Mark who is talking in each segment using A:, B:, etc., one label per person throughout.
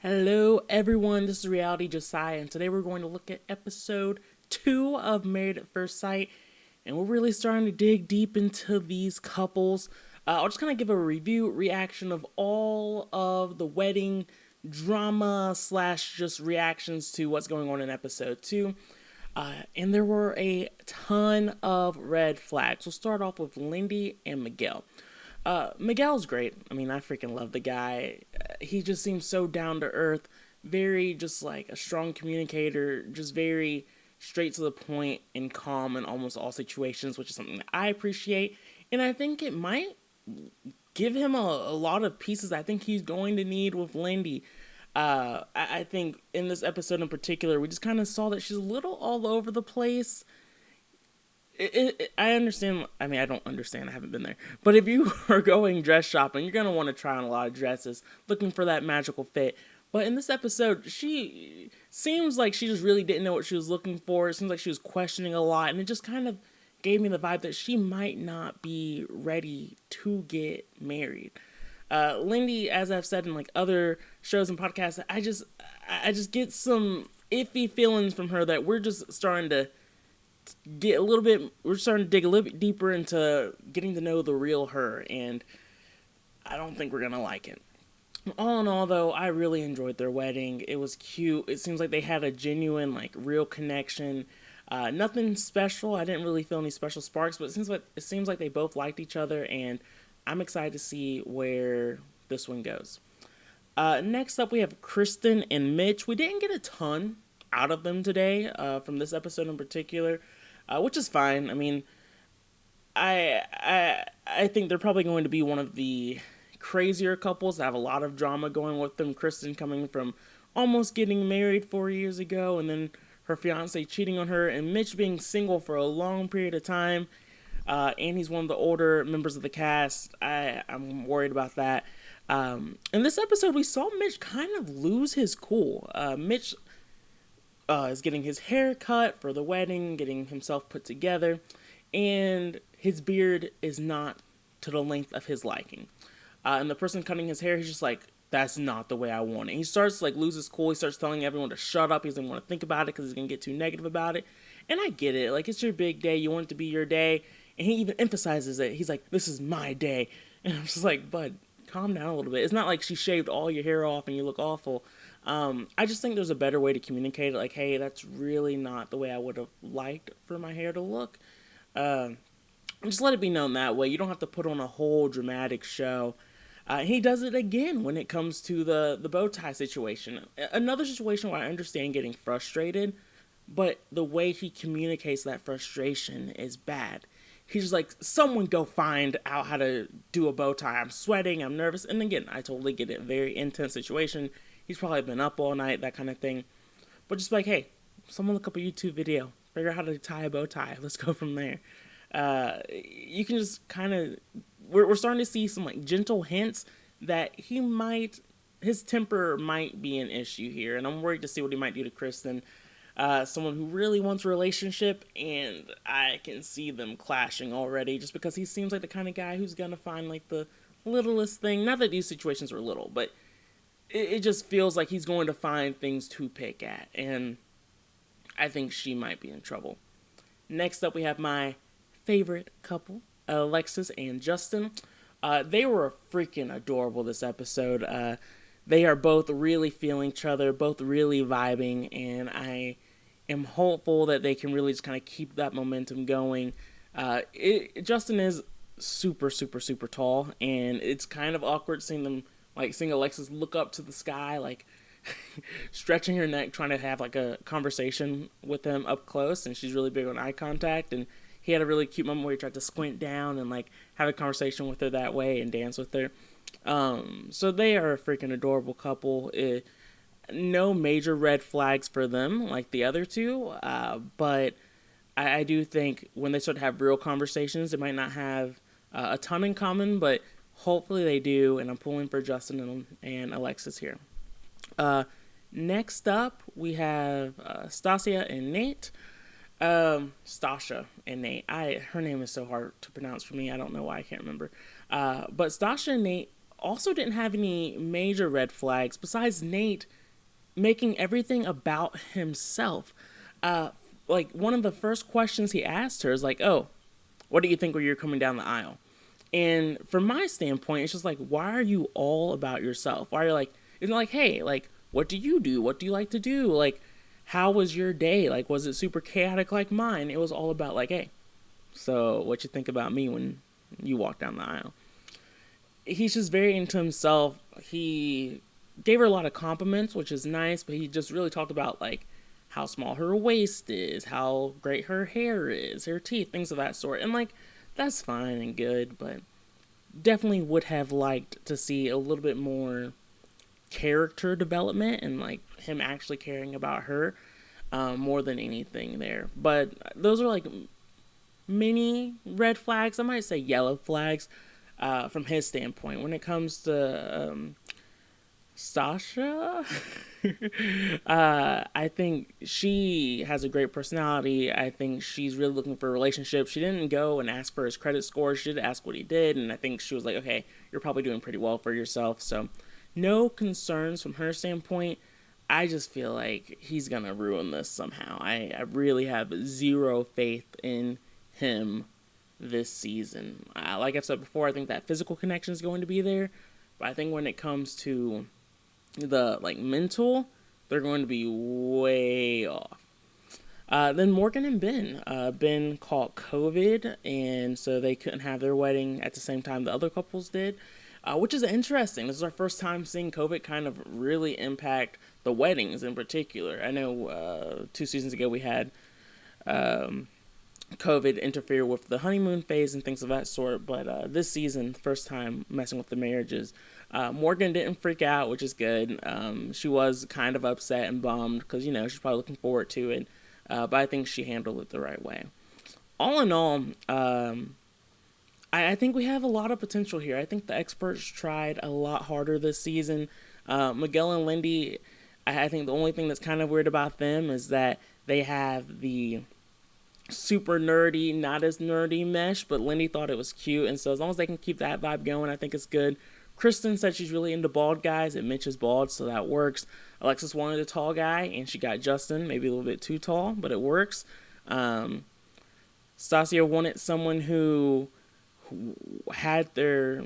A: Hello, everyone. This is Reality Josiah, and today we're going to look at episode 2 of Married at First Sight, and we're really starting to dig deep into these couples. I'll just kind of give a review, reaction of all of the wedding drama slash just reactions to what's going on in episode 2. And there were a ton of red flags. We'll start off with Lindy and Miguel. Miguel's great. I mean, I freaking love the guy. He just seems so down to earth, very just like a strong communicator, just very straight to the point and calm in almost all situations, which is something that I appreciate. And I think it might give him a lot of pieces I think he's going to need with Lindy. I think in this episode in particular, we just kind of saw that she's a little all over the place. I understand. I mean, I don't understand. I haven't been there. But if you are going dress shopping, you're going to want to try on a lot of dresses, looking for that magical fit. But in this episode, she seems like she just really didn't know what she was looking for. It seems like she was questioning a lot. And it just kind of gave me the vibe that she might not be ready to get married. Lindy, as I've said in like other shows and podcasts, I just get some iffy feelings from her that we're just starting to we're starting to dig a little bit deeper into getting to know the real her, and I don't think we're gonna like it. All in all, though, I really enjoyed their wedding. It was cute. It seems like they had a genuine, like, real connection. Nothing special. I didn't really feel any special sparks, but it seems like they both liked each other, and I'm excited to see where this one goes. Next up, we have Kristin and Mitch. We didn't get a ton out of them today from this episode in particular, which is fine. I mean, I think they're probably going to be one of the crazier couples that have a lot of drama going with them. Kristin coming from almost getting married 4 years ago, and then her fiance cheating on her, and Mitch being single for a long period of time. And he's one of the older members of the cast. I'm worried about that. In this episode, we saw Mitch kind of lose his cool. Mitch is getting his hair cut for the wedding, getting himself put together, and his beard is not to the length of his liking. And the person cutting his hair, he's just like, that's not the way I want it. And he starts like lose his cool. He starts telling everyone to shut up. He doesn't want to think about it because he's going to get too negative about it. And I get it. Like, it's your big day. You want it to be your day. And he even emphasizes it. He's like, this is my day. And I'm just like, bud, calm down a little bit. It's not like she shaved all your hair off and you look awful. I just think there's a better way to communicate it. Like, hey, that's really not the way I would have liked for my hair to look. Just let it be known that way. You don't have to put on a whole dramatic show. He does it again when it comes to the bow tie situation. Another situation where I understand getting frustrated, but the way he communicates that frustration is bad. He's just like, someone go find out how to do a bow tie. I'm sweating, I'm nervous. And again, I totally get it. Very intense situation. He's probably been up all night, that kind of thing. But just like, hey, someone look up a YouTube video. Figure out how to tie a bow tie. Let's go from there. You can just kind of... We're starting to see some like gentle hints that his temper might be an issue here. And I'm worried to see what he might do to Kristin. Someone who really wants a relationship, and I can see them clashing already just because he seems like the kind of guy who's gonna find like the littlest thing. Not that these situations were little, but it just feels like he's going to find things to pick at, and I think she might be in trouble. Next up, we have my favorite couple, Alexis and Justin. They were freaking adorable this episode. They are both really feeling each other, both really vibing, and I am hopeful that they can really just kind of keep that momentum going. Justin is super, super, super tall, and it's kind of awkward seeing Alexis look up to the sky, like stretching her neck, trying to have like a conversation with him up close, and she's really big on eye contact, and he had a really cute moment where he tried to squint down and like have a conversation with her that way and dance with her. So they are a freaking adorable couple. No major red flags for them like the other two, but I do think when they start to have real conversations, they might not have a ton in common, but hopefully they do, and I'm pulling for Justin and Alexis here. Next up, we have Sasha and Nate. Sasha and Nate. Her name is so hard to pronounce for me. I don't know why I can't remember. But Sasha and Nate also didn't have any major red flags besides Nate making everything about himself. Like, one of the first questions he asked her is like, oh, what do you think when you're coming down the aisle? And from my standpoint, it's just like, why are you all about yourself? Why are you like, it's like, hey, like, what do you do? What do you like to do? Like, how was your day? Like, was it super chaotic like mine? It was all about like, hey, so what you think about me when you walk down the aisle? He's just very into himself. He gave her a lot of compliments, which is nice, but he just really talked about like how small her waist is, how great her hair is, her teeth, things of that sort. And like, that's fine and good, but definitely would have liked to see a little bit more character development and like him actually caring about her more than anything there. But those are like mini red flags. I might say yellow flags from his standpoint. When it comes to Sasha, I think she has a great personality. I think she's really looking for a relationship. She didn't go and ask for his credit score. She did ask what he did, and I think she was like, okay, you're probably doing pretty well for yourself. So no concerns from her standpoint. I just feel like he's going to ruin this somehow. I really have zero faith in him this season. Like I've said before, I think that physical connection is going to be there. But I think when it comes to the like mental, they're going to be way off. Then Morgan and Ben. Ben caught COVID, and so they couldn't have their wedding at the same time the other couples did. Which is interesting. This is our first time seeing COVID kind of really impact the weddings in particular. I know 2 seasons ago we had COVID interfere with the honeymoon phase and things of that sort, but this season, first time messing with the marriages. Morgan didn't freak out, which is good. She was kind of upset and bummed because, she's probably looking forward to it, but I think she handled it the right way. All in all, I think we have a lot of potential here. I think the experts tried a lot harder this season. Miguel and Lindy, I think the only thing that's kind of weird about them is that they have the super nerdy, not as nerdy mesh, but Lindy thought it was cute, and so as long as they can keep that vibe going, I think it's good. Kristin said she's really into bald guys, and Mitch is bald, so that works. Alexis wanted a tall guy, and she got Justin, maybe a little bit too tall, but it works. Sasha wanted someone who had their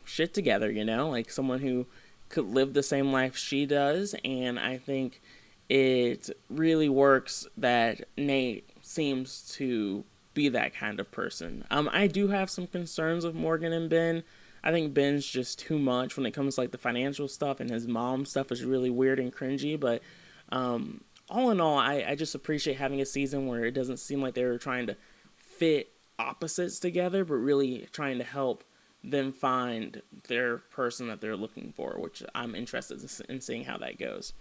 A: shit together, like someone who could live the same life she does, and I think it really works that Nate seems to be that kind of person. I do have some concerns with Morgan and Ben. I think Ben's just too much when it comes to like the financial stuff, and his mom stuff is really weird and cringy, but all in all, I just appreciate having a season where it doesn't seem like they were trying to fit opposites together, but really trying to help them find their person that they're looking for, which I'm interested in seeing how that goes.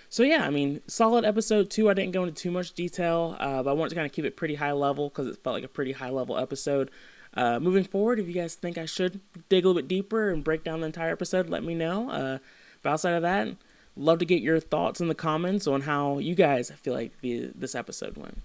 A: So yeah, solid episode 2. I didn't go into too much detail, but I wanted to kind of keep it pretty high level because it felt like a pretty high level episode. Moving forward, if you guys think I should dig a little bit deeper and break down the entire episode, let me know. But outside of that, love to get your thoughts in the comments on how you guys feel like this episode went.